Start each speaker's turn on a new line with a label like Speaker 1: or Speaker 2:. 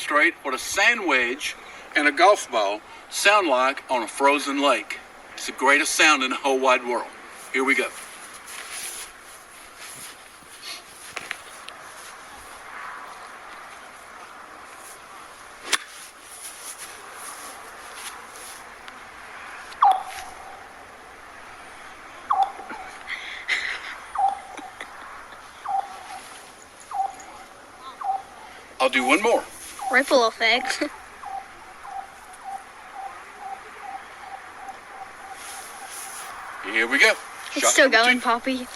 Speaker 1: demonstrate what a sand wedge and a golf ball sound like on a frozen lake. It's the greatest sound in the whole wide world. Here we go. I'll do one more.
Speaker 2: Ripple effect.
Speaker 1: Here we go.
Speaker 2: It's
Speaker 1: Shot
Speaker 2: still
Speaker 1: number
Speaker 2: going,
Speaker 1: two.
Speaker 2: Poppy.